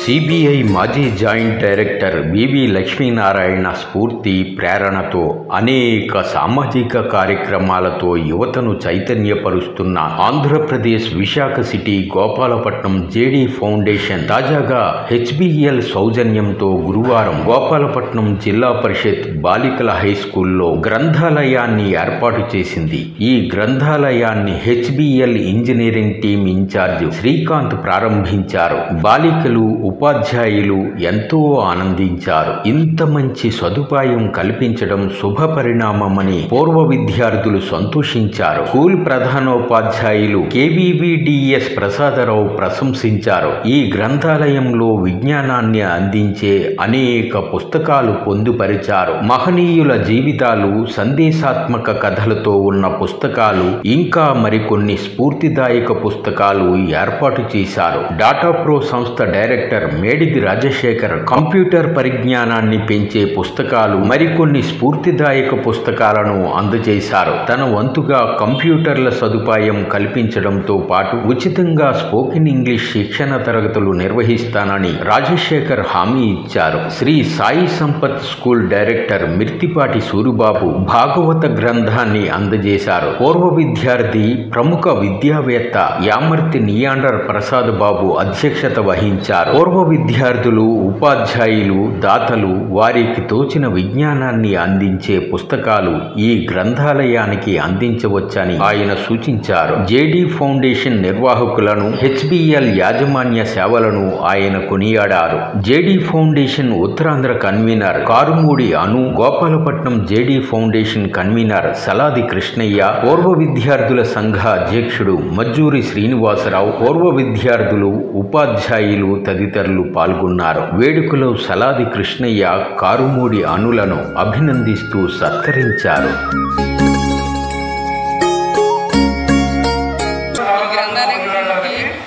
CBI మాజీ joint director వివి లక్ష్మీనారాయణ స్ఫూర్తి ప్రేరణతో అనేక సామాజిక కార్యక్రమాలతో యువతను చైతన్యపరుస్తున్న Andhra Pradesh Visakha city Gopalapatnam JD foundation తాజాగా హెచ్బిఎల్ సౌజన్యంతో గురువారం గోపాలపట్నం జిల్లా పరిషత్ బాలికల హై స్కూల్లో గ్రంథాలయాన్ని ఏర్పాటు చేసింది. ఈ గ్రంథాలయాన్ని HBL engineering team incharge Srikanth ప్రారంభించారు. బాలికలు, ఉపాధ్యాయులు ఎంతో ఆనందించారు. ఇంత మంచి సదుపాయం కల్పించడం శుభ పరిణామమని పూర్వ విద్యార్థులు సంతోషించారు. స్కూల్ ప్రధానోపాధ్యాయులు కేవీవీడిఎస్ ప్రసాదరావు ప్రశంసించారు. ఈ గ్రంథాలయంలో విజ్ఞానాన్ని అందించే అనేక పుస్తకాలు పొందుపరిచారు. మహనీయుల జీవితాలు, సందేశాత్మక కథలతో ఉన్న పుస్తకాలు, ఇంకా మరికొన్ని స్ఫూర్తిదాయక పుస్తకాలు ఏర్పాటు చేశారు. డాటా ప్రో సంస్థ డైరెక్టర్ మేడిది రాజశేఖర్ కంప్యూటర్ పరిజ్ఞానాన్ని పెంచే పుస్తకాలు, మరికొన్ని స్ఫూర్తిదాయక పుస్తకాలను అందజేశారు. తన వంతుగా కంప్యూటర్ల సదుపాయం కల్పించడంతో పాటు ఉచితంగా స్పోకెన్ ఇంగ్లీష్ శిక్షణ తరగతులు నిర్వహిస్తానని రాజశేఖర్ హామీ ఇచ్చారు. శ్రీ సాయి సంపత్ స్కూల్ డైరెక్టర్ మిర్తిపాటి సూరిబాబు భాగవత గ్రంథాన్ని అందజేశారు. పూర్వ విద్యార్థి, ప్రముఖ విద్యావేత్త యామర్తి నియాండర్ ప్రసాద్ బాబు అధ్యక్షత వహించారు. పూర్వ విద్యార్థులు, ఉపాధ్యాయులు, దాతలు వారికి తోచిన విజ్ఞానాన్ని అందించే పుస్తకాలు ఈ గ్రంథాలయానికి అందించవచ్చని ఆయన సూచించారు. జేడీ ఫౌండేషన్ నిర్వాహకులను, హెచ్బిఎల్ యాజమాన్య సేవలను ఆయన కొనియాడారు. JD foundation Uttarandhra convener Karumudi Anu, Gopalapatnam JD foundation convener Saladi Krishnaiah, పూర్వ విద్యార్థుల సంఘ అధ్యక్షుడు మజ్జూరి శ్రీనివాసరావు, పూర్వ విద్యార్థులు, ఉపాధ్యాయులు తదితరులు పాల్గొన్నారు. వేడుకలో సలాది కృష్ణయ్య కారుమూడి అనులను అభినందిస్తూ సత్కరించారు.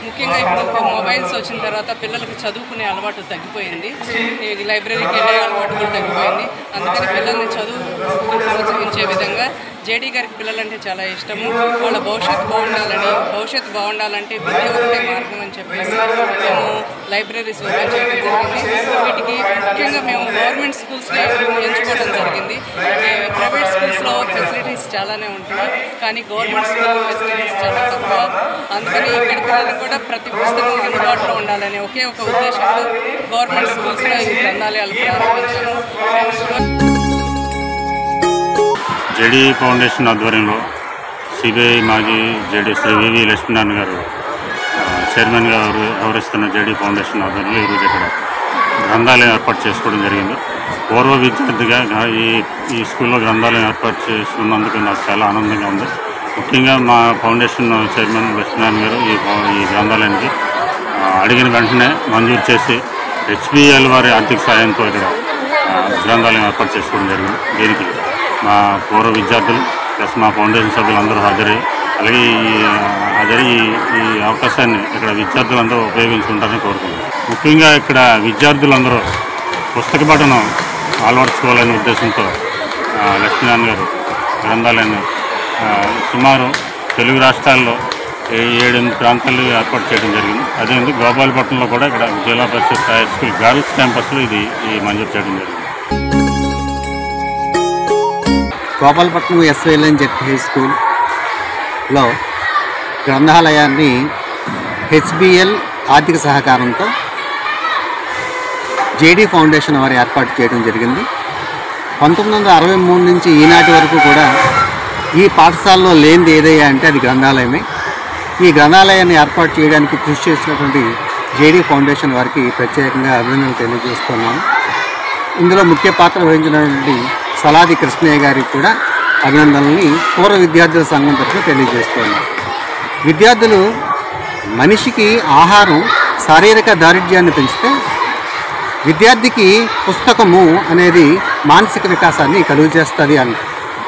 ముఖ్యంగా ఇప్పుడు మొబైల్స్ వచ్చిన తర్వాత పిల్లలకి చదువుకునే అలవాటు తగ్గిపోయింది. లైబ్రరీకి వెళ్ళే అలవాటు కూడా తగ్గిపోయింది. అందుకని పిల్లల్ని చదువు ప్రోత్సహించే విధంగా జేడీ గారికి పిల్లలంటే చాలా ఇష్టము. వాళ్ళ భవిష్యత్తు బాగుండాలంటే విద్య ఒకటే మార్గం అని చెప్పేసి మేము లైబ్రరీస్ ఓపెన్ చేయడం జరిగింది. వీటికి ముఖ్యంగా మేము గవర్నమెంట్ స్కూల్స్ని ఎంచుకోవడం జరిగింది. ప్రైవేట్ స్కూల్స్లో ఫెసిలిటీస్ చాలానే ఉంటాయి, కానీ గవర్నమెంట్ స్కూల్ ఫెసిలిటీస్ చాలా తక్కువ. అందుకని ఇక్కడ పిల్లలు కూడా ప్రతి పుస్తకం అందుబాటులో ఉండాలని ఒకే ఒక ఉద్దేశంతో గవర్నమెంట్ స్కూల్స్లో ఈ గ్రంథాలయాలు ప్రారంభించాము. జేడీ ఫౌండేషన్ ఆధ్వర్యంలో సిబిఐ మాజీ జేడీ శ్రీ వివి లక్ష్మీనారాయణ గారు చైర్మన్గా వ్యవహరిస్తున్న జేడీ ఫౌండేషన్ ఆధ్వర్యంలో ఈరోజు ఇక్కడ గ్రంథాలయం ఏర్పాటు చేసుకోవడం జరిగింది. పూర్వ విద్యార్థిగా ఈ స్కూల్లో గ్రంథాలయం ఏర్పాటు చేసుకున్నందుకు నాకు చాలా ఆనందంగా ఉంది. ముఖ్యంగా మా ఫౌండేషన్ చైర్మన్ లక్ష్మీనారాయణ గారు ఈ గ్రంథాలయానికి అడిగిన వెంటనే మంజూరు చేసి హెచ్బిఎల్ వారి ఆర్థిక సాయంతో ఇక్కడ గ్రంథాలయం ఏర్పాటు చేసుకోవడం జరిగింది. దీనికి మా పూర్వ విద్యార్థులు ప్లస్ మా ఫౌండేషన్ సభ్యులందరూ అలాగే ఈ అవకాశాన్ని ఇక్కడ విద్యార్థులందరూ ఉపయోగించుకుంటారని కోరుకుంటున్నాం. ముఖ్యంగా ఇక్కడ విద్యార్థులందరూ పుస్తక పఠనం అలవర్చుకోవాలనే ఉద్దేశంతో లక్ష్మీనారాయణ గారు గ్రంథాలయాన్ని సుమారు తెలుగు రాష్ట్రాల్లో 7-8 ప్రాంతాల్లో ఏర్పాటు చేయడం జరిగింది. అదేవిధంగా గోపాలపట్నంలో కూడా ఇక్కడ జిల్లా పరిషత్ హై స్కూల్ గర్ల్స్ క్యాంపస్లో ఇది మంజూరు చేయడం జరిగింది. గోపాలపట్నం ఎస్వైఎల్ఎన్ జెడ్ హై స్కూల్లో గ్రంథాలయాన్ని హెచ్బిఎల్ ఆర్థిక సహకారంతో జేడీ ఫౌండేషన్ వారు ఏర్పాటు చేయడం జరిగింది. 1963 నుంచి ఈనాటి వరకు కూడా ఈ పాఠశాలలో లేనిది ఏదయ్యా అంటే అది గ్రంథాలయమే. ఈ గ్రంథాలయాన్ని ఏర్పాటు చేయడానికి కృషి చేసినటువంటి జేడీ ఫౌండేషన్ వారికి ప్రత్యేకంగా అభినందనలు తెలియజేస్తున్నాము. ఇందులో ముఖ్య పాత్ర వహించినటువంటి సలాది కృష్ణయ్య గారికి కూడా అభినందనల్ని పూర్వ విద్యార్థుల సంఘం తరఫున తెలియజేస్తున్నారు. విద్యార్థులు మనిషికి ఆహారం శారీరక దారిద్ర్యాన్ని పెంచితే విద్యార్థికి పుస్తకము అనేది మానసిక వికాసాన్ని కలుగు చేస్తుంది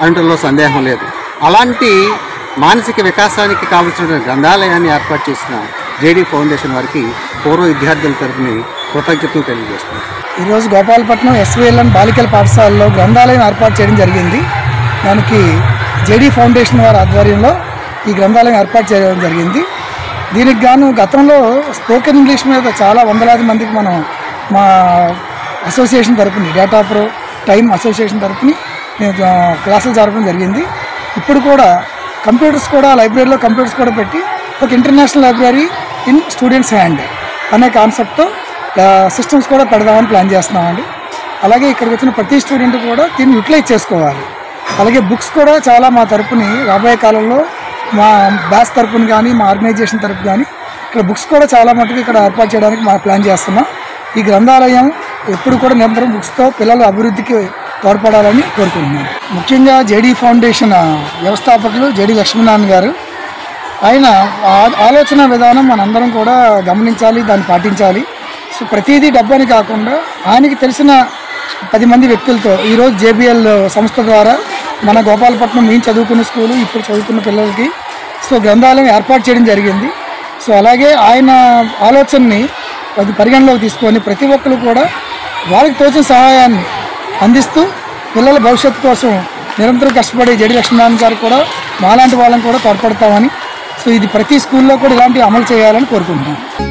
అనటంలో సందేహం లేదు. అలాంటి మానసిక వికాసానికి కావలసిన గ్రంథాలయాన్ని ఏర్పాటు చేసిన జేడీ ఫౌండేషన్ వారికి పూర్వ విద్యార్థుల తరఫున కృతజ్ఞతలు తెలియజేస్తున్నారు. ఈరోజు గోపాలపట్నం ఎస్వీఎల్ఎన్ బాలికల పాఠశాలలో గ్రంథాలయం ఏర్పాటు చేయడం జరిగింది. దానికి జేడీ ఫౌండేషన్ వారి ఆధ్వర్యంలో ఈ గ్రంథాలయం ఏర్పాటు చేయడం జరిగింది. దీనికి గాను గతంలో స్పోకెన్ ఇంగ్లీష్ మీద చాలా వందలాది మందికి మనం మా అసోసియేషన్ తరపుని డేటా ప్రో టైమ్ అసోసియేషన్ తరపుని నేను క్లాసులు జరపడం జరిగింది. ఇప్పుడు కూడా కంప్యూటర్స్ కూడా లైబ్రరీలో కంప్యూటర్స్ కూడా పెట్టి ఒక international library in students hand అనే కాన్సెప్ట్తో సిస్టమ్స్ కూడా పెడదామని ప్లాన్ చేస్తున్నామండి. అలాగే ఇక్కడికి వచ్చిన ప్రతి స్టూడెంట్ కూడా దీన్ని యూటిలైజ్ చేసుకోవాలి. అలాగే బుక్స్ కూడా చాలా మా తరపుని రాబోయే కాలంలో మా బ్యాచ్ తరపున కానీ మా ఆర్గనైజేషన్ తరపు కానీ ఇక్కడ బుక్స్ కూడా చాలా మటుకు ఇక్కడ ఏర్పాటు చేయడానికి మా ప్లాన్ చేస్తున్నాం. ఈ గ్రంథాలయం ఎప్పుడు కూడా నిరంతరం బుక్స్తో పిల్లల అభివృద్ధికి తోడ్పడాలని కోరుకుంటున్నాను. ముఖ్యంగా జేడీ ఫౌండేషన్ వ్యవస్థాపకులు జేడీ లక్ష్మీనారాయణ గారు, ఆయన ఆలోచన విధానం మనందరం కూడా గమనించాలి, దాన్ని పాటించాలి. సో ప్రతిదీ డబ్బని కాకుండా ఆయనకి తెలిసిన 10 మంది వ్యక్తులతో ఈరోజు JBL సంస్థ ద్వారా మన గోపాలపట్నం మేము చదువుకున్న స్కూలు ఇప్పుడు చదువుకున్న పిల్లలకి సో గ్రంథాలయం ఏర్పాటు చేయడం జరిగింది. సో అలాగే ఆయన ఆలోచనని అది పరిగణలోకి తీసుకొని ప్రతి ఒక్కరు కూడా వాళ్ళకి తోచిన సహాయాన్ని అందిస్తూ పిల్లల భవిష్యత్తు కోసం నిరంతరం కష్టపడే జేడీ లక్ష్మీనారాయణ గారు కూడా మాలాంటి వాళ్ళని కూడా తోడ్పడతామని, సో ఇది ప్రతి స్కూల్లో కూడా ఇలాంటివి అమలు చేయాలని కోరుకుంటున్నాను.